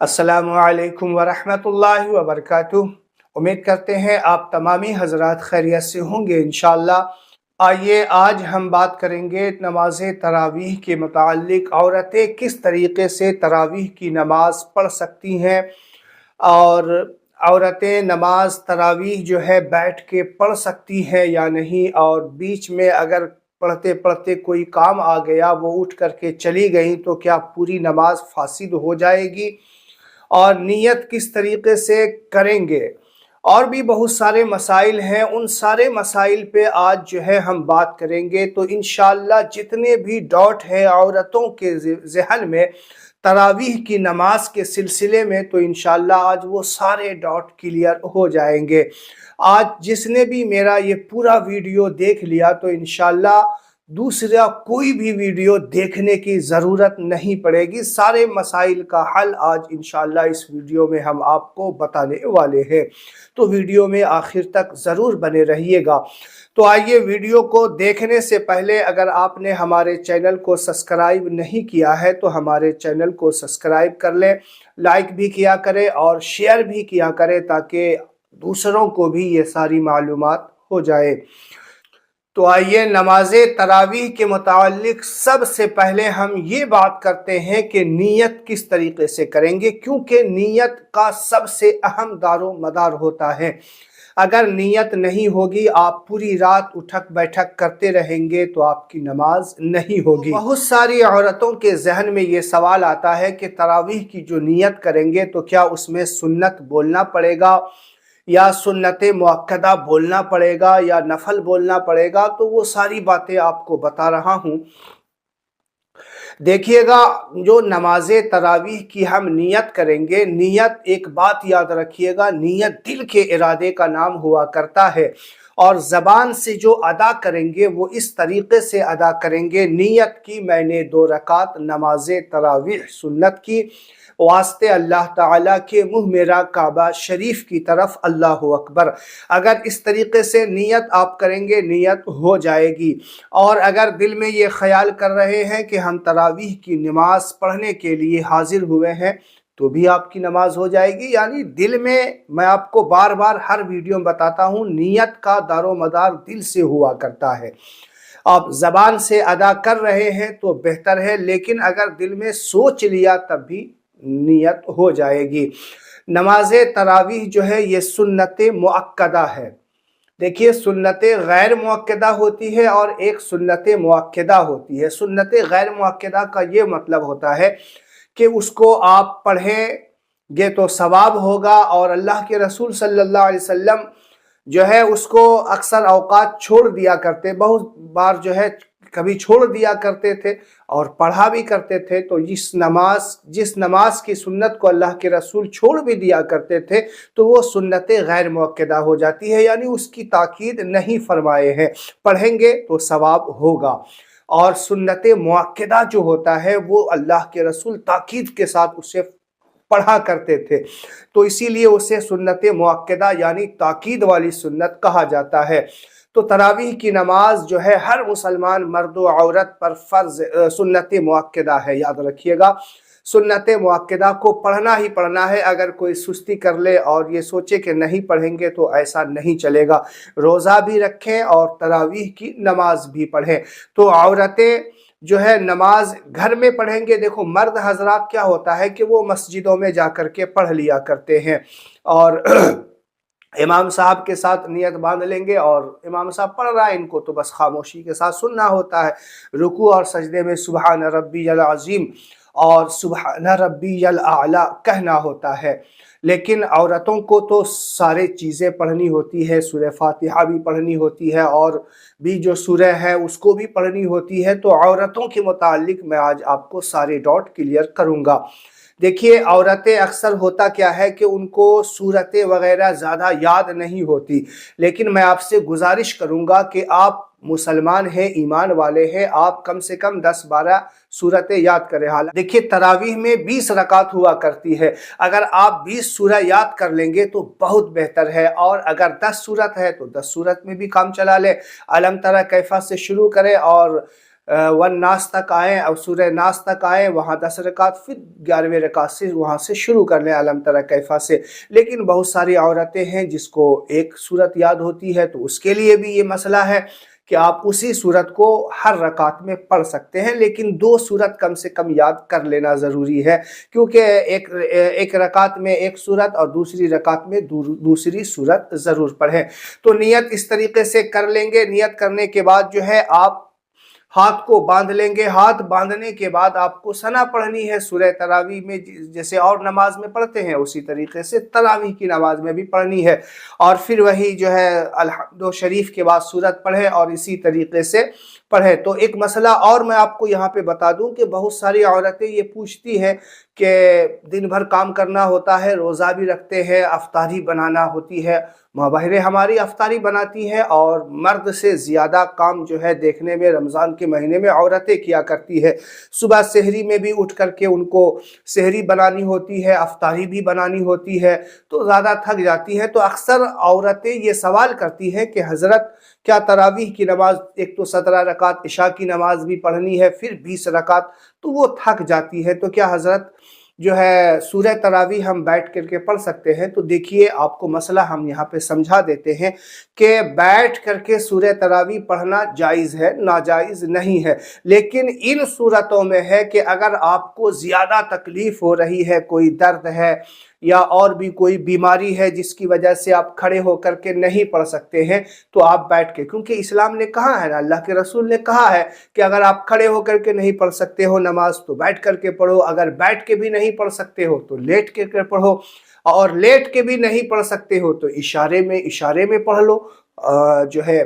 अस्सलामु अलैकुम वरहमतुल्लाहि वबरकातुह। उम्मीद करते हैं आप तमामी हजरात खैरियत से होंगे इंशाअल्लाह। आइए आज हम बात करेंगे नमाज तरावीह के मुताल्लिक। औरतें किस तरीके से तरावीह की नमाज पढ़ सकती हैं और औरतें नमाज तरावीह जो है बैठ के पढ़ सकती हैं या नहीं, और बीच में अगर पढ़ते पढ़ते कोई काम आ गया, वो उठ करके चली गई, तो क्या पूरी नमाज फासिद हो जाएगी, और नियत किस तरीके से करेंगे, और भी बहुत सारे मसाइल हैं। उन सारे मसाइल पे आज जो है हम बात करेंगे। तो इंशाअल्लाह जितने भी डाउट है औरतों के ज़हन में तरावीह की नमाज के सिलसिले में, तो इंशाअल्लाह आज वो सारे डाउट क्लियर हो जाएंगे। आज जिसने भी मेरा ये पूरा वीडियो देख लिया, तो इंशाअल्लाह दूसरा कोई भी वीडियो देखने की ज़रूरत नहीं पड़ेगी। सारे मसाइल का हल आज इंशाअल्लाह इस वीडियो में हम आपको बताने वाले हैं, तो वीडियो में आखिर तक ज़रूर बने रहिएगा। तो आइए, वीडियो को देखने से पहले अगर आपने हमारे चैनल को सब्सक्राइब नहीं किया है तो हमारे चैनल को सब्सक्राइब कर लें, लाइक भी किया करें और शेयर भी किया करें, ताकि दूसरों को भी ये सारी मालूमात हो जाए। तो आइए, नमाज तरावीह के मुताल्लिक सबसे पहले हम ये बात करते हैं कि नीयत किस तरीके से करेंगे, क्योंकि नीयत का सबसे अहम दारो मदार होता है। अगर नीयत नहीं होगी, आप पूरी रात उठक बैठक करते रहेंगे तो आपकी नमाज नहीं होगी। तो बहुत सारी औरतों के जहन में ये सवाल आता है कि तरावीह की जो नीयत करेंगे तो क्या उसमें सुन्नत बोलना पड़ेगा या सुन्नत मुअक्कदा बोलना पड़ेगा या नफल बोलना पड़ेगा। तो वो सारी बातें आपको बता रहा हूँ। देखिएगा, जो नमाज तरावीह की हम नियत करेंगे, नियत एक बात याद रखिएगा, नियत दिल के इरादे का नाम हुआ करता है, और ज़बान से जो अदा करेंगे वो इस तरीके से अदा करेंगे, नियत की मैंने 2 रकात नमाज तरावीह सुन्नत की, वास्ते अल्लाह ताला के मुँह मेरा काबा शरीफ की तरफ, अल्लाह अकबर। अगर इस तरीके से नियत आप करेंगे, नियत हो जाएगी। और अगर दिल में ये ख्याल कर रहे हैं कि हम तरावीह की नमाज पढ़ने के लिए हाजिर हुए हैं, तो भी आपकी नमाज हो जाएगी। यानी दिल में, मैं आपको बार बार हर वीडियो में बताता हूँ, नियत का दारो मदार दिल से हुआ करता है। आप ज़बान से अदा कर रहे हैं तो बेहतर है, लेकिन अगर दिल में सोच लिया तब भी नियत हो जाएगी। नमाज तरावीह जो है ये सुन्नत मुअक्कदा है। देखिए, सुन्नत गैर मुअक्कदा होती है और एक सुन्नत मुअक्कदा होती है। सुन्नत गैर मुअक्कदा का ये मतलब होता है कि उसको आप पढ़ेंगे तो सवाब होगा, और अल्लाह के रसूल सल्लल्लाहु अलैहि वसल्लम जो है उसको अक्सर औकात छोड़ दिया करते, बहुत बार जो है कभी छोड़ दिया करते थे और पढ़ा भी करते थे। तो जिस नमाज की सुन्नत को अल्लाह के रसूल छोड़ भी दिया करते थे, तो वो सुन्नत गैर मुअक्कदा हो जाती है, यानी उसकी ताकीद नहीं फरमाए हैं, पढ़ेंगे तो सवाब होगा। और सुन्नत मुअक्कदा जो होता है वो अल्लाह के रसूल ताकीद के साथ उसे पढ़ा करते थे, तो इसीलिए उसे सुन्नत मुअक्कदा यानी ताकीद वाली सुन्नत कहा जाता है। तो तरावीह की नमाज जो है हर मुसलमान मर्द व औरत पर फर्ज सुन्नत मुअक्कदा है, याद रखिएगा। सुन्नत मुअक्कदा को पढ़ना ही पढ़ना है। अगर कोई सुस्ती कर ले और ये सोचे कि नहीं पढ़ेंगे, तो ऐसा नहीं चलेगा। रोज़ा भी रखें और तरावीह की नमाज भी पढ़ें। तो औरतें जो है नमाज घर में पढ़ेंगे। देखो, मर्द हजरात क्या होता है कि वो मस्जिदों में जा कर के पढ़ लिया करते हैं, और इमाम साहब के साथ नियत बांध लेंगे और इमाम साहब पढ़ रहा है, इनको तो बस खामोशी के साथ सुनना होता है। रुकू और सजदे में सुबहान रब्बियल अज़ीम और सुबहान रब्बियल आला कहना होता है। लेकिन औरतों को तो सारे चीज़ें पढ़नी होती है, सूरह फातिहा भी पढ़नी होती है और भी जो सूरह है उसको भी पढ़नी होती है। तो औरतों के मुताल्लिक मैं आज आपको सारे डाउट क्लियर करूँगा। देखिए, औरतें अक्सर होता क्या है कि उनको सूरतें वगैरह ज़्यादा याद नहीं होती, लेकिन मैं आपसे गुजारिश करूँगा कि आप मुसलमान हैं, ईमान वाले हैं, आप कम से कम 10-12 सूरतें याद करें। हाल देखिए, तरावीह में 20 रकात हुआ करती है। अगर आप 20 सूरह याद कर लेंगे तो बहुत बेहतर है, और अगर 10 सूरत है तो 10 सूरत में भी काम चला लें। अलम तरा कैफा से शुरू करें और वन नास तक आए और सूरह नास तक आए, वहाँ 10 रकात, फिर 11वें रकात से वहाँ से शुरू कर लें अलम तरा कैफा से। लेकिन बहुत सारी औरतें हैं जिसको एक सूरत याद होती है, तो उसके लिए भी ये मसला है कि आप उसी सूरत को हर रकात में पढ़ सकते हैं, लेकिन 2 सूरत कम से कम याद कर लेना ज़रूरी है, क्योंकि एक रकात में एक सूरत और दूसरी रकात में दूसरी सूरत ज़रूर पढ़ें। तो नियत इस तरीके से कर लेंगे। नियत करने के बाद जो है आप हाथ को बांध लेंगे। हाथ बांधने के बाद आपको सना पढ़नी है सूरह तरावीह में, जैसे और नमाज में पढ़ते हैं उसी तरीके से तरावीह की नमाज में भी पढ़नी है। और फिर वही जो है अलहम्दुलिल्लाह शरीफ के बाद सूरत पढ़े और इसी तरीके से पढ़े। तो एक मसला और मैं आपको यहाँ पे बता दूं कि बहुत सारी औरतें ये पूछती हैं कि दिन भर काम करना होता है, रोज़ा भी रखते हैं, अफ्तारी बनाना होती है। माँ-बहनें हमारी अफ्तारी बनाती हैं और मर्द से ज़्यादा काम जो है देखने में रमज़ान के महीने में औरतें किया करती है। सुबह सहरी में भी उठ करके उनको सहरी बनानी होती है, अफ्तारी भी बनानी होती है, तो ज़्यादा थक जाती है। तो अक्सर औरतें ये सवाल करती हैं कि हज़रत क्या तरावीह की नमाज, एक तो 17 रकात इशा की नमाज भी पढ़नी है, फिर 20 रकात, तो वो थक जाती है, तो क्या हज़रत जो है सूरह तरावीह हम बैठ करके पढ़ सकते हैं? तो देखिए आपको मसला हम यहाँ पे समझा देते हैं कि बैठ करके सूरह तरावीह पढ़ना जायज़ है, नाजायज़ नहीं है। लेकिन इन सूरतों में है कि अगर आपको ज़्यादा तकलीफ़ हो रही है, कोई दर्द है या और भी कोई बीमारी है जिसकी वजह से आप खड़े होकर के नहीं पढ़ सकते हैं, तो आप बैठ के, क्योंकि इस्लाम ने कहा है ना, अल्लाह के रसूल ने कहा है कि अगर आप खड़े होकर के नहीं पढ़ सकते हो नमाज तो बैठ करके पढ़ो, अगर बैठ के भी नहीं पढ़ सकते हो तो लेट के पढ़ो, और लेट के भी नहीं पढ़ सकते हो तो इशारे में पढ़ लो। जो है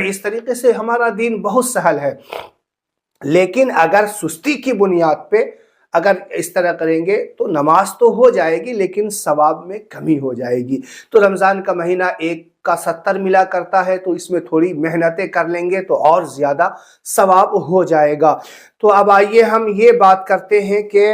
इस तरीके से हमारा दीन बहुत सहल है। लेकिन अगर सुस्ती की बुनियाद पे अगर इस तरह करेंगे तो नमाज तो हो जाएगी लेकिन सवाब में कमी हो जाएगी। तो रमज़ान का महीना 1 का 70 मिला करता है, तो इसमें थोड़ी मेहनतें कर लेंगे तो और ज़्यादा सवाब हो जाएगा। तो अब आइए हम ये बात करते हैं कि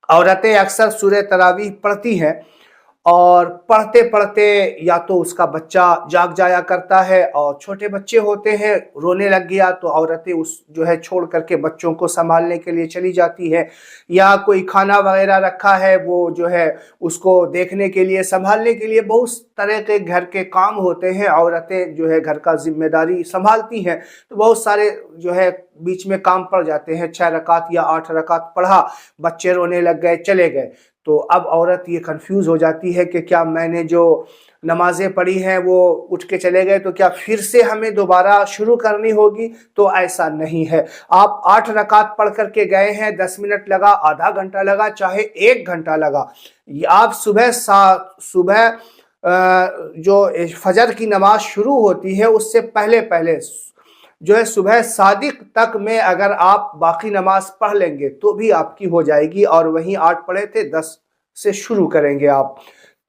औरतें अक्सर सूरह तरावीह पढ़ती हैं और पढ़ते पढ़ते या तो उसका बच्चा जाग जाया करता है, और छोटे बच्चे होते हैं, रोने लग गया तो औरतें उस जो है छोड़ करके बच्चों को संभालने के लिए चली जाती है, या कोई खाना वगैरह रखा है वो जो है उसको देखने के लिए, संभालने के लिए, बहुत तरह के घर के काम होते हैं, औरतें जो है घर का जिम्मेदारी संभालती हैं, तो बहुत सारे जो है बीच में काम पड़ जाते हैं। 6 रकात या 8 रकात पढ़ा, बच्चे रोने लग गए, चले गए, तो अब औरत ये कंफ्यूज हो जाती है कि क्या मैंने जो नमाजें पढ़ी हैं वो उठ के चले गए तो क्या फिर से हमें दोबारा शुरू करनी होगी? तो ऐसा नहीं है। आप 8 रकात पढ़ करके गए हैं, 10 मिनट लगा, आधा घंटा लगा, चाहे 1 घंटा लगा, आप सुबह जो फजर की नमाज शुरू होती है उससे पहले पहले जो है सुबह सादिक तक में अगर आप बाकी नमाज पढ़ लेंगे तो भी आपकी हो जाएगी, और वहीं 8 पढ़े थे 10 से शुरू करेंगे आप।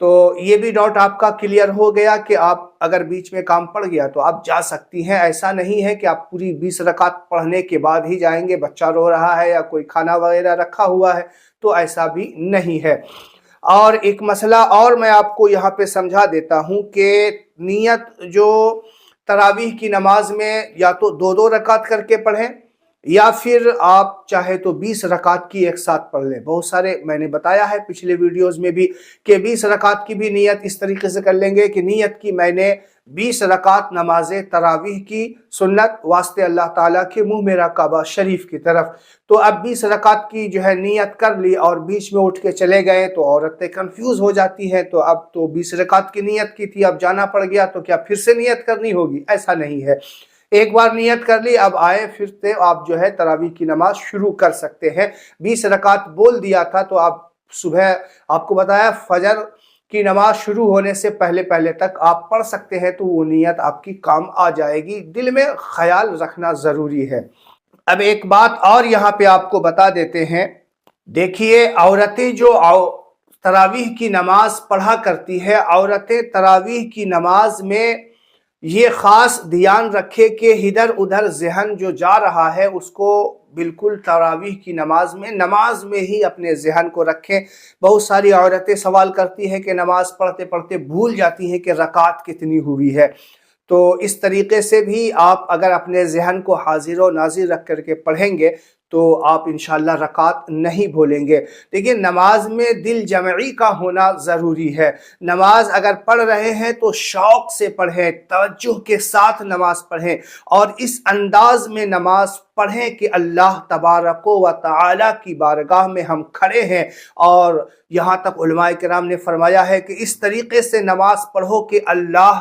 तो ये भी डाउट आपका क्लियर हो गया कि आप अगर बीच में काम पड़ गया तो आप जा सकती हैं। ऐसा नहीं है कि आप पूरी 20 रकात पढ़ने के बाद ही जाएंगे, बच्चा रो रहा है या कोई खाना वगैरह रखा हुआ है, तो ऐसा भी नहीं है। और एक मसला और मैं आपको यहाँ पे समझा देता हूँ कि नियत जो तरावीह की नमाज में या तो 2-2 रकात करके पढ़ें, या फिर आप चाहे तो 20 रकात की एक साथ पढ़ लें। बहुत सारे मैंने बताया है पिछले वीडियोस में भी कि 20 रकात की भी नियत इस तरीके से कर लेंगे कि नियत की मैंने 20 रकात नमाज तरावीह की सुन्नत वास्ते अल्लाह ताला के मुंह मेरा काबा शरीफ की तरफ। तो अब 20 रकात की जो है नियत कर ली और बीच में उठ के चले गए तो औरतें कंफ्यूज हो जाती हैं, तो अब तो 20 रकात की नियत की थी, अब जाना पड़ गया तो क्या फिर से नियत करनी होगी? ऐसा नहीं है। एक बार नियत कर ली, अब आए फिर से आप जो है तरावीह की नमाज शुरू कर सकते हैं। 20 रकात बोल दिया था तो आप सुबह आपको बताया फजर की नमाज शुरू होने से पहले पहले तक आप पढ़ सकते हैं, तो वो नियत आपकी काम आ जाएगी। दिल में ख्याल रखना ज़रूरी है। अब एक बात और यहाँ पे आपको बता देते हैं, देखिए औरतें जो तरावीह की नमाज पढ़ा करती है, औरतें तरावीह की नमाज में ये ख़ास ध्यान रखे कि इधर उधर जहन जो जा रहा है उसको बिल्कुल तरावीह की नमाज में ही अपने जहन को रखें। बहुत सारी औरतें सवाल करती हैं कि नमाज पढ़ते पढ़ते भूल जाती हैं कि रकात कितनी हुई है, تو اس طریقے سے بھی آپ اگر اپنے ذہن کو حاضر و ناظر رکھ کر کے پڑھیں گے تو آپ انشاءاللہ رکعات نہیں بھولیں گے۔ لیکن نماز میں دل جمعی کا ہونا ضروری ہے۔ نماز اگر پڑھ رہے ہیں تو شوق سے پڑھیں، توجہ کے ساتھ نماز پڑھیں، اور اس انداز میں نماز پڑھیں کہ اللہ تبارک و تعالی کی بارگاہ میں ہم کھڑے ہیں، اور یہاں تک علماء کرام نے فرمایا ہے کہ اس طریقے سے نماز پڑھو کہ اللہ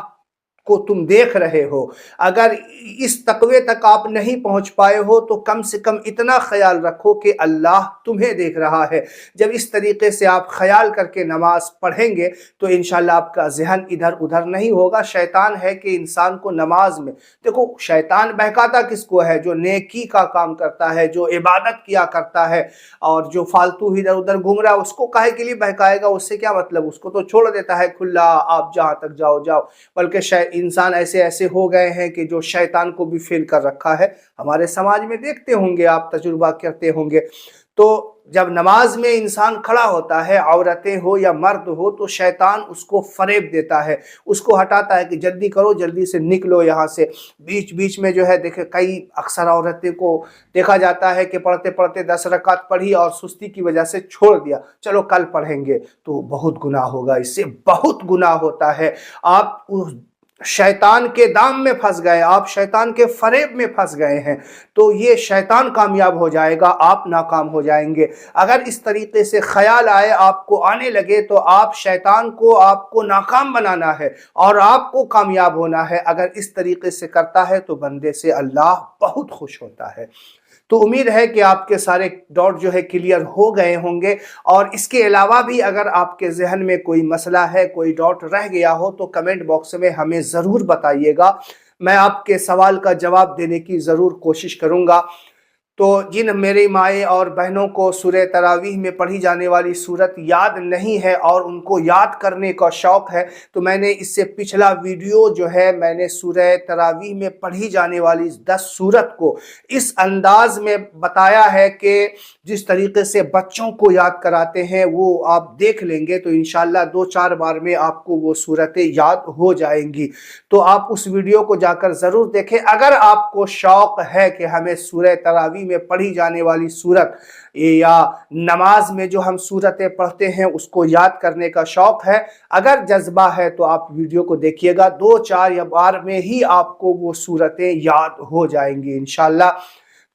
کو تم دیکھ رہے ہو۔ اگر اس تقوی تک آپ نہیں پہنچ پائے ہو تو کم سے کم اتنا خیال رکھو کہ اللہ تمہیں دیکھ رہا ہے۔ جب اس طریقے سے آپ خیال کر کے نماز پڑھیں گے تو انشاءاللہ آپ کا ذہن ادھر ادھر نہیں ہوگا۔ شیطان ہے کہ انسان کو نماز میں، دیکھو شیطان بہکاتا کس کو ہے؟ جو نیکی کا کام کرتا ہے، جو عبادت کیا کرتا ہے، اور جو فالتو ادھر ادھر گھوم رہا ہے اس کو کاہے کے لیے بہکائے گا؟ اس سے کیا مطلب؟ اس کو تو چھوڑ دیتا ہے کھلا، آپ جہاں تک جاؤ جاؤ۔ بلکہ انسان ایسے ہو گئے ہیں کہ جو شیطان کو بھی فیل کر رکھا ہے۔ ہمارے سماج میں دیکھتے ہوں گے، آپ تجربہ کرتے ہوں گے۔ تو جب نماز میں انسان کھڑا ہوتا ہے، عورتیں ہو یا مرد ہو، تو شیطان اس کو فریب دیتا ہے، اس کو ہٹاتا ہے کہ جلدی کرو، جلدی سے نکلو یہاں سے۔ بیچ بیچ میں جو ہے دیکھیں کئی اکثر عورتیں کو دیکھا جاتا ہے کہ پڑھتے پڑھتے 10 رکعت پڑھی اور سستی کی وجہ سے چھوڑ دیا، چلو کل پڑھیں گے، تو بہت گناہ ہوگا، اس سے بہت گناہ ہوتا ہے۔ آپ شیطان کے دام میں پھنس گئے، آپ شیطان کے فریب میں پھنس گئے ہیں، تو یہ شیطان کامیاب ہو جائے گا، آپ ناکام ہو جائیں گے۔ اگر اس طریقے سے خیال آئے، آپ کو آنے لگے، تو آپ شیطان کو، آپ کو ناکام بنانا ہے اور آپ کو کامیاب ہونا ہے۔ اگر اس طریقے سے کرتا ہے تو بندے سے اللہ بہت خوش ہوتا ہے۔ تو امید ہے کہ آپ کے سارے ڈاؤٹ جو ہے کلیئر ہو گئے ہوں گے، اور اس کے علاوہ بھی اگر آپ کے ذہن میں کوئی مسئلہ ہے، کوئی ڈاؤٹ رہ گیا ہو تو کمنٹ باکس میں ہمیں ضرور بتائیے گا، میں آپ کے سوال کا جواب دینے کی ضرور کوشش کروں گا۔ تو جن میری مائیں اور بہنوں کو سورہ تراویح میں پڑھی جانے والی سورت یاد نہیں ہے اور ان کو یاد کرنے کا شوق ہے، تو میں نے اس سے پچھلا ویڈیو جو ہے میں نے سورہ تراویح میں پڑھی جانے والی 10 سورت کو اس انداز میں بتایا ہے کہ جس طریقے سے بچوں کو یاد کراتے ہیں، وہ آپ دیکھ لیں گے تو انشاءاللہ 2-4 بار میں آپ کو وہ سورتیں یاد ہو جائیں گی۔ تو آپ اس ویڈیو کو جا کر ضرور دیکھیں۔ اگر آپ کو شوق ہے کہ ہمیں سورہ تراویح میں پڑھی جانے والی سورت یا نماز میں جو ہم سورتیں پڑھتے ہیں اس کو یاد کرنے کا شوق ہے، اگر جذبہ ہے تو آپ ویڈیو کو دیکھیے گا، 2-4 بار میں ہی آپ کو وہ سورتیں یاد ہو جائیں گی انشاءاللہ۔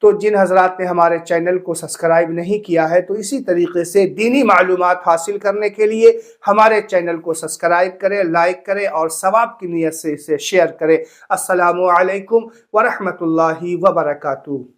تو جن حضرات نے ہمارے چینل کو سبسکرائب نہیں کیا ہے تو اسی طریقے سے دینی معلومات حاصل کرنے کے لیے ہمارے چینل کو سبسکرائب کریں، لائک کریں اور ثواب کی نیت سے اسے شیئر کریں۔ السلام علیکم ورحمۃ اللہ وبرکاتہ۔